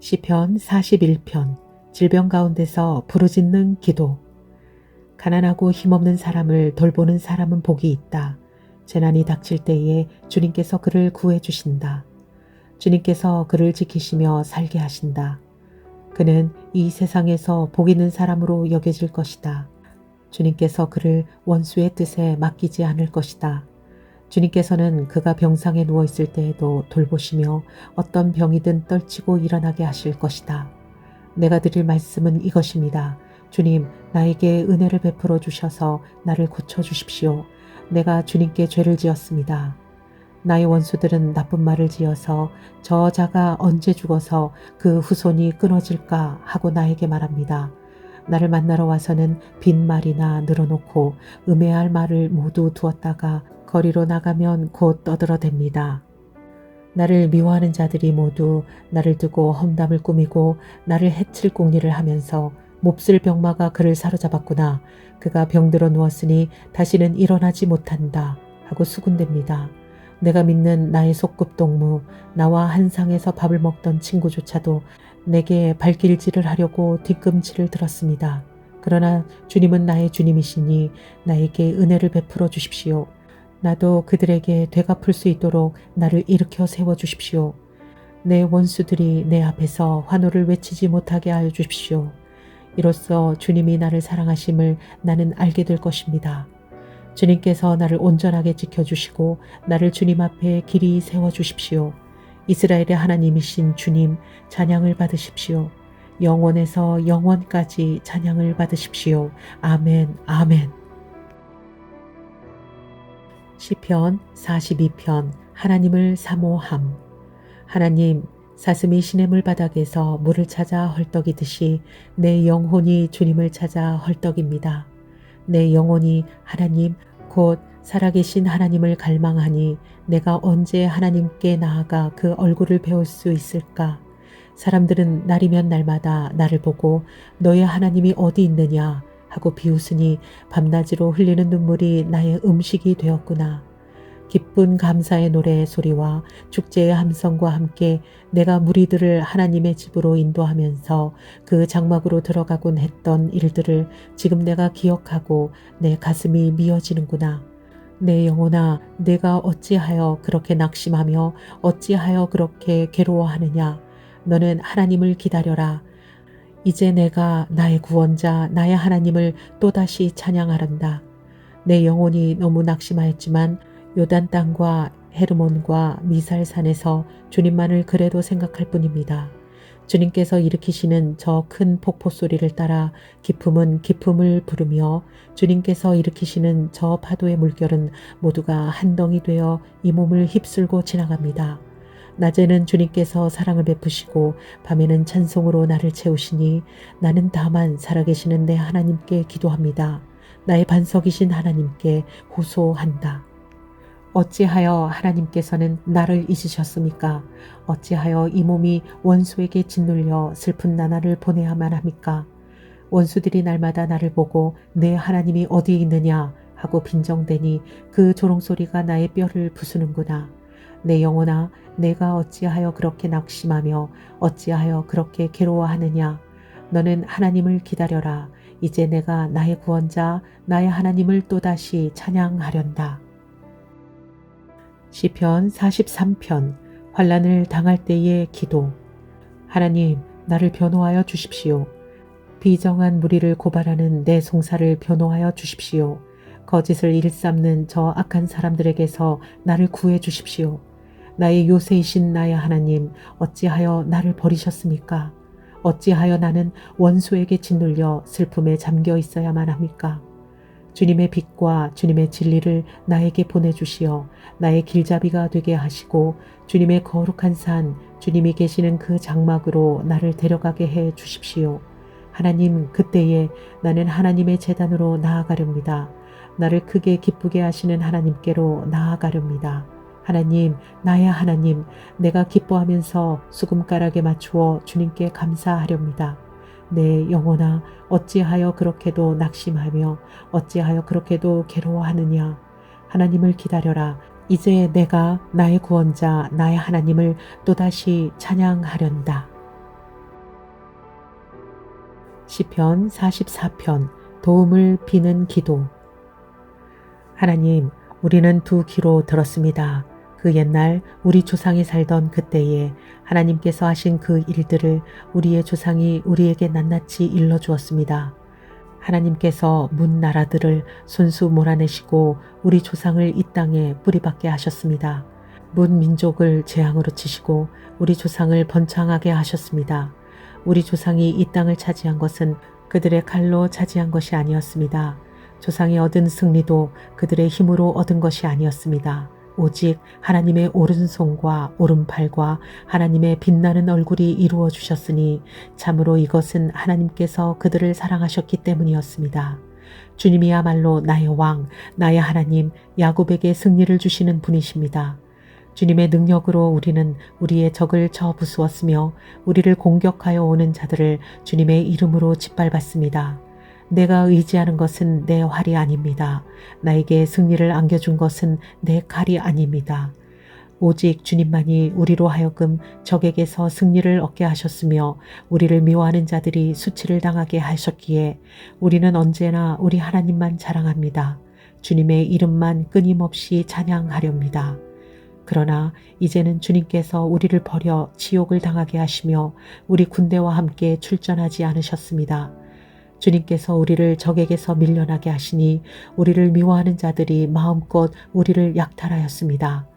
시편 41편 질병 가운데서 부르짖는 기도. 가난하고 힘없는 사람을 돌보는 사람은 복이 있다. 재난이 닥칠 때에 주님께서 그를 구해 주신다. 주님께서 그를 지키시며 살게 하신다. 그는 이 세상에서 복 있는 사람으로 여겨질 것이다. 주님께서 그를 원수의 뜻에 맡기지 않을 것이다. 주님께서는 그가 병상에 누워 있을 때에도 돌보시며 어떤 병이든 떨치고 일어나게 하실 것이다. 내가 드릴 말씀은 이것입니다. 주님, 나에게 은혜를 베풀어 주셔서 나를 고쳐 주십시오. 내가 주님께 죄를 지었습니다. 나의 원수들은 나쁜 말을 지어서 저 자가 언제 죽어서 그 후손이 끊어질까 하고 나에게 말합니다. 나를 만나러 와서는 빈말이나 늘어놓고 음해할 말을 모두 두었다가 거리로 나가면 곧 떠들어댑니다. 나를 미워하는 자들이 모두 나를 두고 험담을 꾸미고 나를 해칠 공리를 하면서 몹쓸 병마가 그를 사로잡았구나. 그가 병들어 누웠으니 다시는 일어나지 못한다 하고 수군댑니다. 내가 믿는 나의 소꿉동무, 나와 한 상에서 밥을 먹던 친구조차도 내게 발길질을 하려고 뒤꿈치를 들었습니다. 그러나 주님은 나의 주님이시니 나에게 은혜를 베풀어 주십시오. 나도 그들에게 되갚을 수 있도록 나를 일으켜 세워 주십시오. 내 원수들이 내 앞에서 환호를 외치지 못하게 하여 주십시오. 이로써 주님이 나를 사랑하심을 나는 알게 될 것입니다. 주님께서 나를 온전하게 지켜주시고 나를 주님 앞에 길이 세워주십시오. 이스라엘의 하나님이신 주님, 찬양을 받으십시오. 영원에서 영원까지 찬양을 받으십시오. 아멘, 아멘. 시편 42편 하나님을 사모함. 하나님, 사슴이 시냇물 바닥에서 물을 찾아 헐떡이듯이 내 영혼이 주님을 찾아 헐떡입니다. 내 영혼이 하나님 곧 살아계신 하나님을 갈망하니 내가 언제 하나님께 나아가 그 얼굴을 배울 수 있을까? 사람들은 날이면 날마다 나를 보고 너의 하나님이 어디 있느냐 하고 비웃으니 밤낮으로 흘리는 눈물이 나의 음식이 되었구나. 기쁜 감사의 노래의 소리와 축제의 함성과 함께 내가 무리들을 하나님의 집으로 인도하면서 그 장막으로 들어가곤 했던 일들을 지금 내가 기억하고 내 가슴이 미어지는구나. 내 영혼아, 내가 어찌하여 그렇게 낙심하며 어찌하여 그렇게 괴로워하느냐. 너는 하나님을 기다려라. 이제 내가 나의 구원자 나의 하나님을 또다시 찬양하란다. 내 영혼이 너무 낙심하였지만 요단 땅과 헤르몬과 미살산에서 주님만을 그래도 생각할 뿐입니다. 주님께서 일으키시는 저 큰 폭포 소리를 따라 기품은 기품을 부르며 주님께서 일으키시는 저 파도의 물결은 모두가 한 덩이 되어 이 몸을 휩쓸고 지나갑니다. 낮에는 주님께서 사랑을 베푸시고 밤에는 찬송으로 나를 채우시니 나는 다만 살아계시는 내 하나님께 기도합니다. 나의 반석이신 하나님께 호소한다. 어찌하여 하나님께서는 나를 잊으셨습니까? 어찌하여 이 몸이 원수에게 짓눌려 슬픈 나날을 보내야만 합니까? 원수들이 날마다 나를 보고 내 하나님이 어디 있느냐 하고 빈정대니 그 조롱소리가 나의 뼈를 부수는구나. 내 영혼아, 내가 어찌하여 그렇게 낙심하며 어찌하여 그렇게 괴로워하느냐. 너는 하나님을 기다려라. 이제 내가 나의 구원자 나의 하나님을 또다시 찬양하련다. 시편 43편 환난을 당할 때의 기도. 하나님, 나를 변호하여 주십시오. 비정한 무리를 고발하는 내 송사를 변호하여 주십시오. 거짓을 일삼는 저 악한 사람들에게서 나를 구해 주십시오. 나의 요새이신 나의 하나님, 어찌하여 나를 버리셨습니까? 어찌하여 나는 원수에게 짓눌려 슬픔에 잠겨 있어야만 합니까? 주님의 빛과 주님의 진리를 나에게 보내주시어 나의 길잡이가 되게 하시고 주님의 거룩한 산, 주님이 계시는 그 장막으로 나를 데려가게 해 주십시오. 하나님, 그때에 나는 하나님의 제단으로 나아가렵니다. 나를 크게 기쁘게 하시는 하나님께로 나아가렵니다. 하나님, 나의 하나님, 내가 기뻐하면서 수금가락에 맞추어 주님께 감사하렵니다. 내 영혼아, 어찌하여 그렇게도 낙심하며 어찌하여 그렇게도 괴로워하느냐. 하나님을 기다려라. 이제 내가 나의 구원자 나의 하나님을 또다시 찬양하련다. 시편 44편 도움을 비는 기도. 하나님, 우리는 두 귀로 들었습니다. 그 옛날 우리 조상이 살던 그때에 하나님께서 하신 그 일들을 우리의 조상이 우리에게 낱낱이 일러주었습니다. 하나님께서 문 나라들을 손수 몰아내시고 우리 조상을 이 땅에 뿌리박게 하셨습니다. 문 민족을 재앙으로 치시고 우리 조상을 번창하게 하셨습니다. 우리 조상이 이 땅을 차지한 것은 그들의 칼로 차지한 것이 아니었습니다. 조상이 얻은 승리도 그들의 힘으로 얻은 것이 아니었습니다. 오직 하나님의 오른손과 오른팔과 하나님의 빛나는 얼굴이 이루어 주셨으니 참으로 이것은 하나님께서 그들을 사랑하셨기 때문이었습니다. 주님이야말로 나의 왕, 나의 하나님, 야곱에게 승리를 주시는 분이십니다. 주님의 능력으로 우리는 우리의 적을 쳐 부수었으며 우리를 공격하여 오는 자들을 주님의 이름으로 짓밟았습니다. 내가 의지하는 것은 내 활이 아닙니다. 나에게 승리를 안겨준 것은 내 칼이 아닙니다. 오직 주님만이 우리로 하여금 적에게서 승리를 얻게 하셨으며 우리를 미워하는 자들이 수치를 당하게 하셨기에 우리는 언제나 우리 하나님만 자랑합니다. 주님의 이름만 끊임없이 찬양하렵니다. 그러나 이제는 주님께서 우리를 버려 지옥을 당하게 하시며 우리 군대와 함께 출전하지 않으셨습니다. 주님께서 우리를 적에게서 밀려나게 하시니 우리를 미워하는 자들이 마음껏 우리를 약탈하였습니다.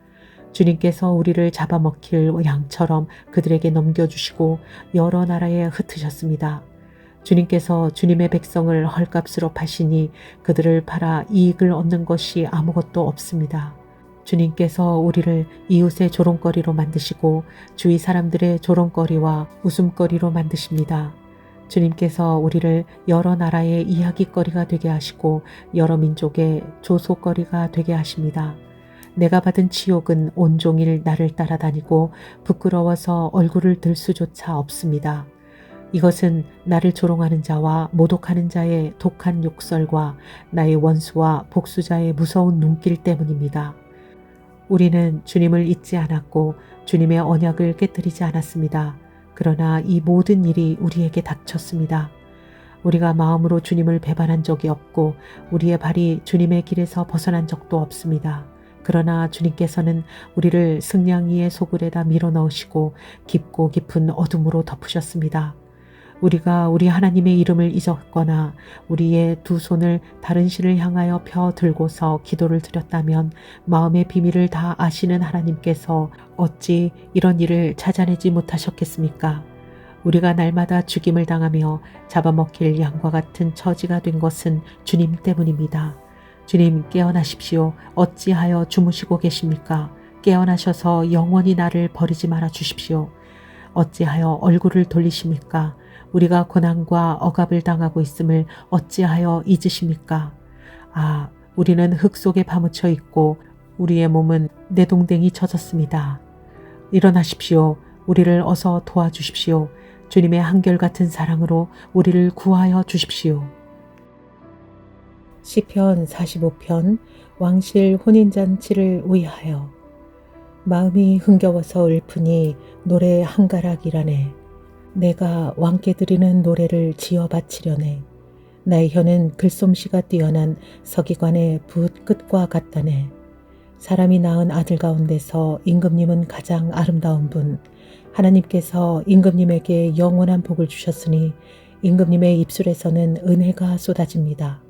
주님께서 우리를 잡아먹힐 양처럼 그들에게 넘겨주시고 여러 나라에 흩으셨습니다. 주님께서 주님의 백성을 헐값으로 파시니 그들을 팔아 이익을 얻는 것이 아무것도 없습니다. 주님께서 우리를 이웃의 조롱거리로 만드시고 주위 사람들의 조롱거리와 웃음거리로 만드십니다. 주님께서 우리를 여러 나라의 이야기거리가 되게 하시고 여러 민족의 조소거리가 되게 하십니다. 내가 받은 치욕은 온종일 나를 따라다니고 부끄러워서 얼굴을 들 수조차 없습니다. 이것은 나를 조롱하는 자와 모독하는 자의 독한 욕설과 나의 원수와 복수자의 무서운 눈길 때문입니다. 우리는 주님을 잊지 않았고 주님의 언약을 깨뜨리지 않았습니다. 그러나 이 모든 일이 우리에게 닥쳤습니다. 우리가 마음으로 주님을 배반한 적이 없고 우리의 발이 주님의 길에서 벗어난 적도 없습니다. 그러나 주님께서는 우리를 승냥이의 소굴에다 밀어넣으시고 깊고 깊은 어둠으로 덮으셨습니다. 우리가 우리 하나님의 이름을 잊었거나 우리의 두 손을 다른 신을 향하여 펴 들고서 기도를 드렸다면 마음의 비밀을 다 아시는 하나님께서 어찌 이런 일을 찾아내지 못하셨겠습니까? 우리가 날마다 죽임을 당하며 잡아먹힐 양과 같은 처지가 된 것은 주님 때문입니다. 주님 깨어나십시오. 어찌하여 주무시고 계십니까? 깨어나셔서 영원히 나를 버리지 말아 주십시오. 어찌하여 얼굴을 돌리십니까? 우리가 고난과 억압을 당하고 있음을 어찌하여 잊으십니까? 아, 우리는 흙 속에 파묻혀 있고 우리의 몸은 내동댕이 젖었습니다. 일어나십시오. 우리를 어서 도와주십시오. 주님의 한결같은 사랑으로 우리를 구하여 주십시오. 시편 45편 왕실 혼인잔치를 위하여. 마음이 흥겨워서 읊으니 노래 한가락이라네. 내가 왕께 드리는 노래를 지어 바치려네. 나의 혀는 글솜씨가 뛰어난 서기관의 붓 끝과 같다네. 사람이 낳은 아들 가운데서 임금님은 가장 아름다운 분. 하나님께서 임금님에게 영원한 복을 주셨으니 임금님의 입술에서는 은혜가 쏟아집니다.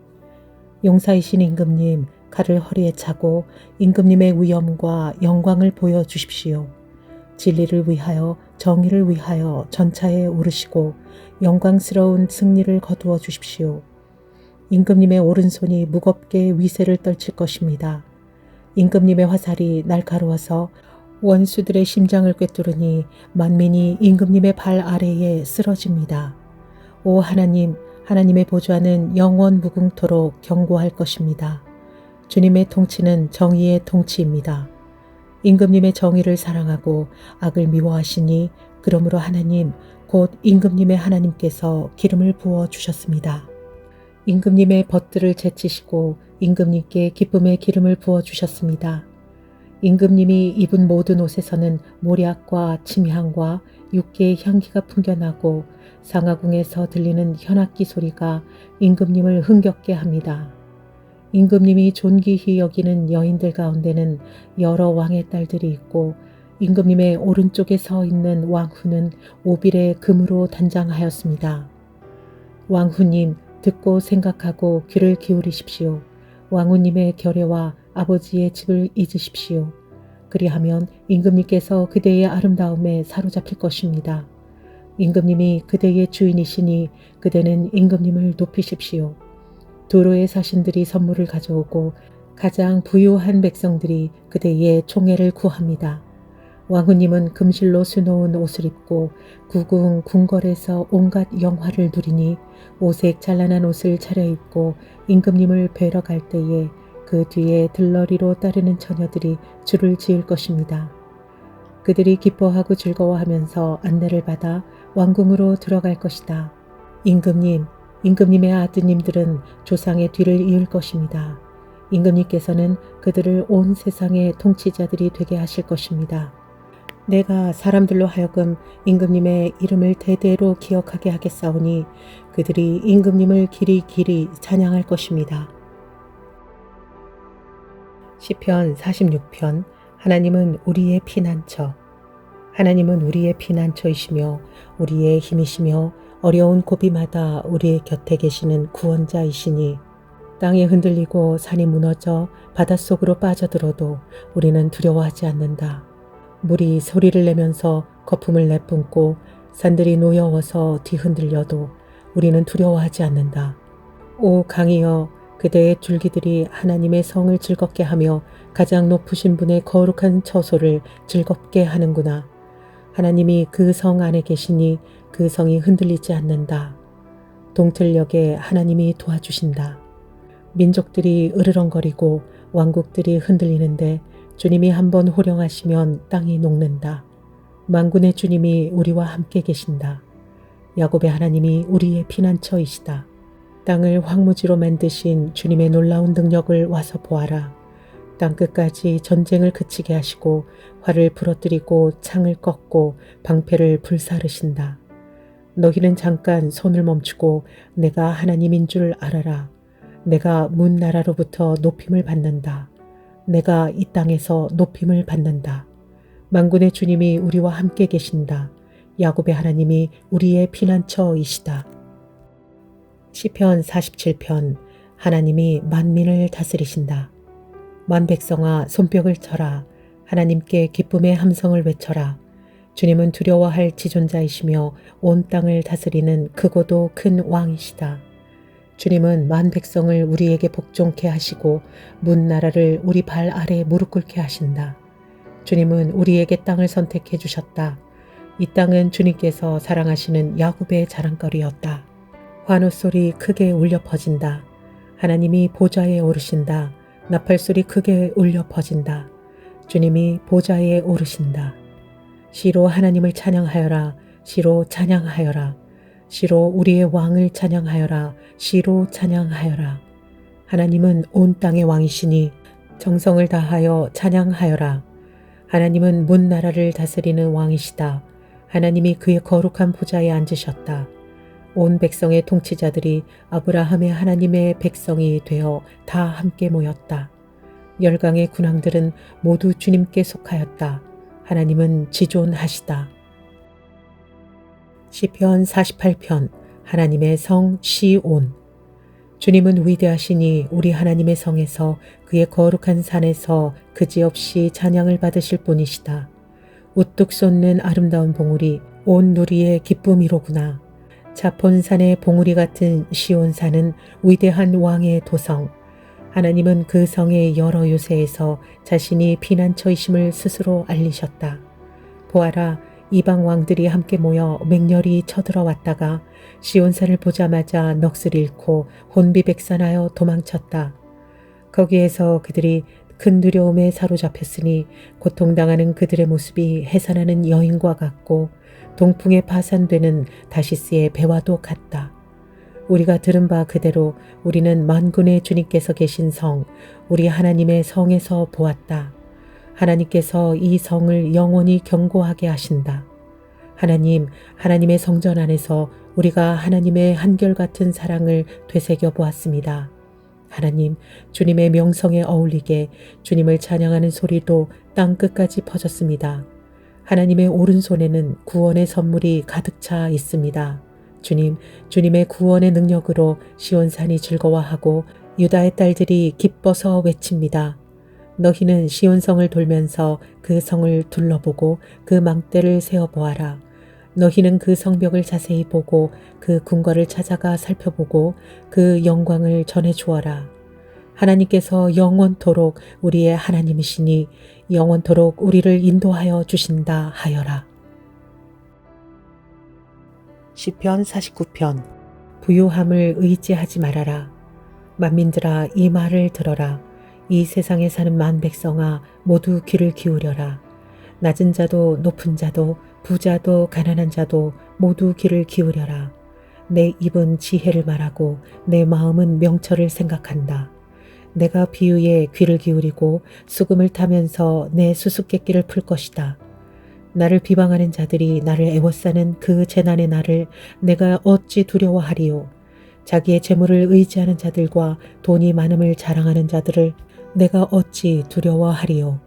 용사이신 임금님, 칼을 허리에 차고 임금님의 위엄과 영광을 보여주십시오. 진리를 위하여 정의를 위하여 전차에 오르시고 영광스러운 승리를 거두어 주십시오. 임금님의 오른손이 무겁게 위세를 떨칠 것입니다. 임금님의 화살이 날카로워서 원수들의 심장을 꿰뚫으니 만민이 임금님의 발 아래에 쓰러집니다. 오 하나님, 하나님의 보좌는 영원 무궁토록 견고할 것입니다. 주님의 통치는 정의의 통치입니다. 임금님의 정의를 사랑하고 악을 미워하시니 그러므로 하나님 곧 임금님의 하나님께서 기름을 부어 주셨습니다. 임금님의 벗들을 제치시고 임금님께 기쁨의 기름을 부어 주셨습니다. 임금님이 입은 모든 옷에서는 모략과 침향과 육개의 향기가 풍겨나고 상하궁에서 들리는 현악기 소리가 임금님을 흥겹게 합니다. 임금님이 존귀히 여기는 여인들 가운데는 여러 왕의 딸들이 있고 임금님의 오른쪽에 서 있는 왕후는 오빌의 금으로 단장하였습니다. 왕후님, 듣고 생각하고 귀를 기울이십시오. 왕후님의 결례와 아버지의 집을 잊으십시오. 그리하면 임금님께서 그대의 아름다움에 사로잡힐 것입니다. 임금님이 그대의 주인이시니 그대는 임금님을 높이십시오. 두로의 사신들이 선물을 가져오고 가장 부유한 백성들이 그대의 총애를 구합니다. 왕후님은 금실로 수놓은 옷을 입고 구궁 궁궐에서 온갖 영화를 누리니 오색 찬란한 옷을 차려입고 임금님을 뵈러 갈 때에 그 뒤에 들러리로 따르는 처녀들이 줄을 지을 것입니다. 그들이 기뻐하고 즐거워하면서 안내를 받아 왕궁으로 들어갈 것이다. 임금님, 임금님의 아드님들은 조상의 뒤를 이을 것입니다. 임금님께서는 그들을 온 세상의 통치자들이 되게 하실 것입니다. 내가 사람들로 하여금 임금님의 이름을 대대로 기억하게 하겠사오니 그들이 임금님을 길이 찬양할 것입니다. 시편 46편. 하나님은 우리의 피난처. 하나님은 우리의 피난처이시며 우리의 힘이시며 어려운 고비마다 우리의 곁에 계시는 구원자이시니 땅이 흔들리고 산이 무너져 바닷속으로 빠져들어도 우리는 두려워하지 않는다. 물이 소리를 내면서 거품을 내뿜고 산들이 노여워서 뒤흔들려도 우리는 두려워하지 않는다. 오 강이여, 그대의 줄기들이 하나님의 성을 즐겁게 하며 가장 높으신 분의 거룩한 처소를 즐겁게 하는구나. 하나님이 그 성 안에 계시니 그 성이 흔들리지 않는다. 동틀녘에 하나님이 도와주신다. 민족들이 으르렁거리고 왕국들이 흔들리는데 주님이 한번 호령하시면 땅이 녹는다. 만군의 주님이 우리와 함께 계신다. 야곱의 하나님이 우리의 피난처이시다. 땅을 황무지로 만드신 주님의 놀라운 능력을 와서 보아라. 땅끝까지 전쟁을 그치게 하시고 활을 부러뜨리고 창을 꺾고 방패를 불사르신다. 너희는 잠깐 손을 멈추고 내가 하나님인 줄 알아라. 내가 문 나라로부터 높임을 받는다. 내가 이 땅에서 높임을 받는다. 만군의 주님이 우리와 함께 계신다. 야곱의 하나님이 우리의 피난처이시다. 시편 47편. 하나님이 만민을 다스리신다. 만백성아 손뼉을 쳐라. 하나님께 기쁨의 함성을 외쳐라. 주님은 두려워할 지존자이시며 온 땅을 다스리는 크고도 큰 왕이시다. 주님은 만백성을 우리에게 복종케 하시고 문 나라를 우리 발 아래 무릎 꿇게 하신다. 주님은 우리에게 땅을 선택해 주셨다. 이 땅은 주님께서 사랑하시는 야곱의 자랑거리였다. 환호소리 크게 울려 퍼진다. 하나님이 보좌에 오르신다. 나팔소리 크게 울려 퍼진다. 주님이 보좌에 오르신다. 시로 하나님을 찬양하여라. 시로 찬양하여라. 시로 우리의 왕을 찬양하여라. 시로 찬양하여라. 하나님은 온 땅의 왕이시니 정성을 다하여 찬양하여라. 하나님은 문 나라를 다스리는 왕이시다. 하나님이 그의 거룩한 보좌에 앉으셨다. 온 백성의 통치자들이 아브라함의 하나님의 백성이 되어 다 함께 모였다. 열강의 군왕들은 모두 주님께 속하였다. 하나님은 지존하시다. 시편 48편. 하나님의 성 시온. 주님은 위대하시니 우리 하나님의 성에서 그의 거룩한 산에서 그지없이 찬양을 받으실 분이시다. 우뚝 솟는 아름다운 봉우리 온 누리의 기쁨이로구나. 자폰산의 봉우리 같은 시온산은 위대한 왕의 도성. 하나님은 그 성의 여러 요새에서 자신이 피난처이심을 스스로 알리셨다. 보아라, 이방 왕들이 함께 모여 맹렬히 쳐들어왔다가 시온산을 보자마자 넋을 잃고 혼비백산하여 도망쳤다. 거기에서 그들이 큰 두려움에 사로잡혔으니 고통당하는 그들의 모습이 해산하는 여인과 같고 동풍에 파산되는 다시스의 배와도 같다. 우리가 들은 바 그대로 우리는 만군의 주님께서 계신 성, 우리 하나님의 성에서 보았다. 하나님께서 이 성을 영원히 견고하게 하신다. 하나님, 하나님의 성전 안에서 우리가 하나님의 한결같은 사랑을 되새겨 보았습니다. 하나님, 주님의 명성에 어울리게 주님을 찬양하는 소리도 땅 끝까지 퍼졌습니다. 하나님의 오른손에는 구원의 선물이 가득 차 있습니다. 주님, 주님의 구원의 능력으로 시온산이 즐거워하고 유다의 딸들이 기뻐서 외칩니다. 너희는 시온성을 돌면서 그 성을 둘러보고 그 망대를 세어보아라. 너희는 그 성벽을 자세히 보고 그 궁궐을 찾아가 살펴보고 그 영광을 전해주어라. 하나님께서 영원토록 우리의 하나님이시니 영원토록 우리를 인도하여 주신다 하여라. 시편 49편. 부유함을 의지하지 말아라. 만민들아, 이 말을 들어라. 이 세상에 사는 만백성아, 모두 귀를 기울여라. 낮은 자도 높은 자도 부자도 가난한 자도 모두 귀를 기울여라. 내 입은 지혜를 말하고 내 마음은 명철을 생각한다. 내가 비유에 귀를 기울이고 수금을 타면서 내 수수께끼를 풀 것이다. 나를 비방하는 자들이 나를 애워싸는 그 재난의 날을 내가 어찌 두려워하리요. 자기의 재물을 의지하는 자들과 돈이 많음을 자랑하는 자들을 내가 어찌 두려워하리요.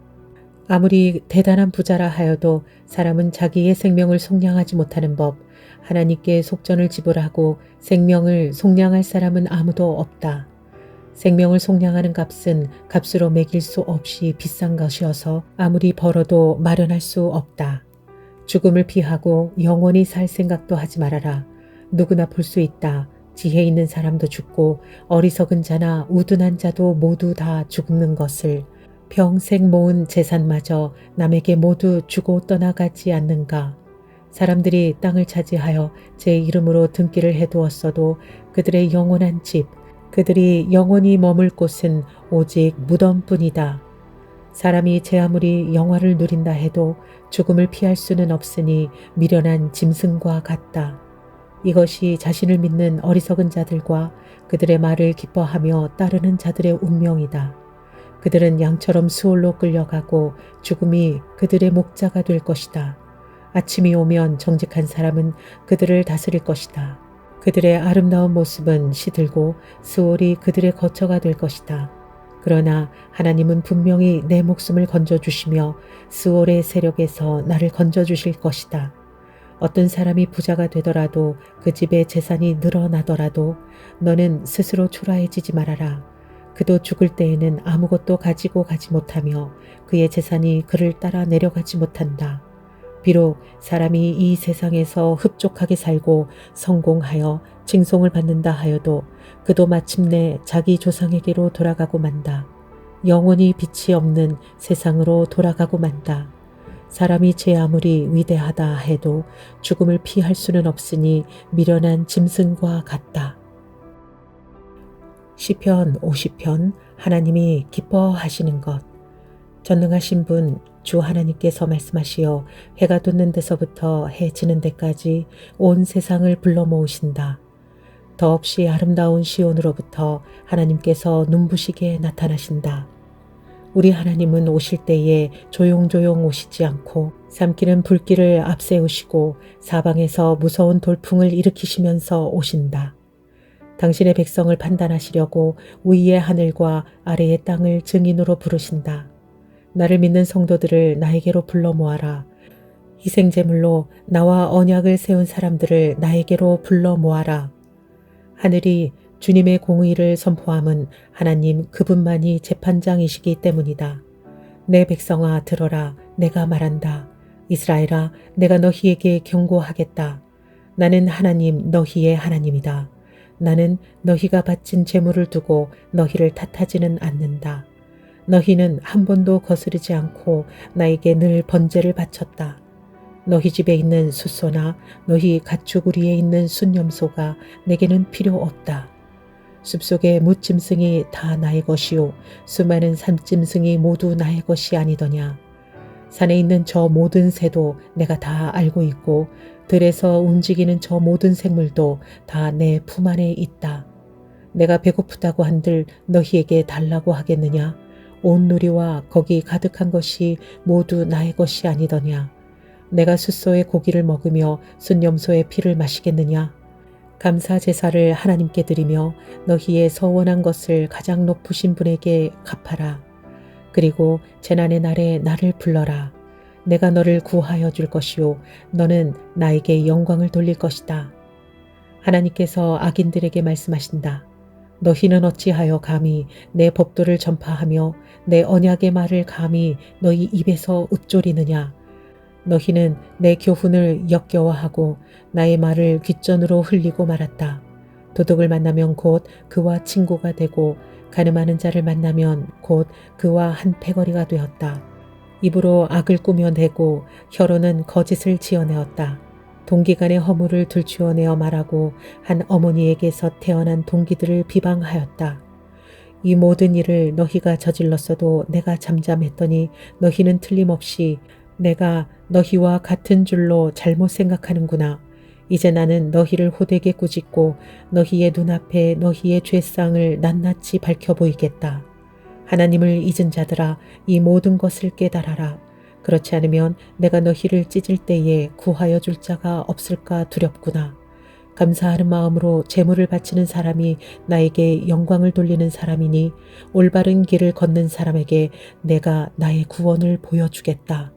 아무리 대단한 부자라 하여도 사람은 자기의 생명을 속량하지 못하는 법, 하나님께 속전을 지불하고 생명을 속량할 사람은 아무도 없다. 생명을 속량하는 값은 값으로 매길 수 없이 비싼 것이어서 아무리 벌어도 마련할 수 없다. 죽음을 피하고 영원히 살 생각도 하지 말아라. 누구나 볼 수 있다. 지혜 있는 사람도 죽고 어리석은 자나 우둔한 자도 모두 다 죽는 것을. 평생 모은 재산마저 남에게 모두 주고 떠나가지 않는가. 사람들이 땅을 차지하여 제 이름으로 등기를 해두었어도 그들의 영원한 집, 그들이 영원히 머물 곳은 오직 무덤뿐이다. 사람이 제 아무리 영화를 누린다 해도 죽음을 피할 수는 없으니 미련한 짐승과 같다. 이것이 자신을 믿는 어리석은 자들과 그들의 말을 기뻐하며 따르는 자들의 운명이다. 그들은 양처럼 수월로 끌려가고 죽음이 그들의 목자가 될 것이다. 아침이 오면 정직한 사람은 그들을 다스릴 것이다. 그들의 아름다운 모습은 시들고 수월이 그들의 거처가 될 것이다. 그러나 하나님은 분명히 내 목숨을 건져주시며 수월의 세력에서 나를 건져주실 것이다. 어떤 사람이 부자가 되더라도 그 집의 재산이 늘어나더라도 너는 스스로 초라해지지 말아라. 그도 죽을 때에는 아무것도 가지고 가지 못하며 그의 재산이 그를 따라 내려가지 못한다. 비록 사람이 이 세상에서 흡족하게 살고 성공하여 칭송을 받는다 하여도 그도 마침내 자기 조상에게로 돌아가고 만다. 영원히 빛이 없는 세상으로 돌아가고 만다. 사람이 제 아무리 위대하다 해도 죽음을 피할 수는 없으니 미련한 짐승과 같다. 시편 50편. 하나님이 기뻐하시는 것. 전능하신 분 주 하나님께서 말씀하시어 해가 돋는 데서부터 해 지는 데까지 온 세상을 불러 모으신다. 더없이 아름다운 시온으로부터 하나님께서 눈부시게 나타나신다. 우리 하나님은 오실 때에 조용조용 오시지 않고 삼키는 불길을 앞세우시고 사방에서 무서운 돌풍을 일으키시면서 오신다. 당신의 백성을 판단하시려고 위의 하늘과 아래의 땅을 증인으로 부르신다. 나를 믿는 성도들을 나에게로 불러 모아라. 희생제물로 나와 언약을 세운 사람들을 나에게로 불러 모아라. 하늘이 주님의 공의를 선포함은 하나님 그분만이 재판장이시기 때문이다. 내 백성아 들어라. 내가 말한다. 이스라엘아, 내가 너희에게 경고하겠다. 나는 하나님 너희의 하나님이다. 나는 너희가 바친 제물을 두고 너희를 탓하지는 않는다. 너희는 한 번도 거스르지 않고 나에게 늘 번제를 바쳤다. 너희 집에 있는 숫소나 너희 가축우리에 있는 순염소가 내게는 필요 없다. 숲속의 무짐승이 다 나의 것이요 수많은 산짐승이 모두 나의 것이 아니더냐. 산에 있는 저 모든 새도 내가 다 알고 있고 들에서 움직이는 저 모든 생물도 다 내 품 안에 있다. 내가 배고프다고 한들 너희에게 달라고 하겠느냐. 온 누리와 거기 가득한 것이 모두 나의 것이 아니더냐. 내가 숫소의 고기를 먹으며 순염소의 피를 마시겠느냐? 감사 제사를 하나님께 드리며 너희의 서원한 것을 가장 높으신 분에게 갚아라. 그리고 재난의 날에 나를 불러라. 내가 너를 구하여 줄 것이요 너는 나에게 영광을 돌릴 것이다. 하나님께서 악인들에게 말씀하신다. 너희는 어찌하여 감히 내 법도를 전파하며 내 언약의 말을 감히 너희 입에서 읊조리느냐. 너희는 내 교훈을 역겨워하고 나의 말을 귓전으로 흘리고 말았다. 도둑을 만나면 곧 그와 친구가 되고 가늠하는 자를 만나면 곧 그와 한 패거리가 되었다. 입으로 악을 꾸며내고 혀로는 거짓을 지어내었다. 동기간의 허물을 들추어내어 말하고 한 어머니에게서 태어난 동기들을 비방하였다. 이 모든 일을 너희가 저질렀어도 내가 잠잠했더니 너희는 틀림없이 내가 너희와 같은 줄로 잘못 생각하는구나. 이제 나는 너희를 호되게 꾸짖고 너희의 눈앞에 너희의 죄상을 낱낱이 밝혀 보이겠다. 하나님을 잊은 자들아 이 모든 것을 깨달아라. 그렇지 않으면 내가 너희를 찢을 때에 구하여 줄 자가 없을까 두렵구나. 감사하는 마음으로 제물을 바치는 사람이 나에게 영광을 돌리는 사람이니 올바른 길을 걷는 사람에게 내가 나의 구원을 보여주겠다.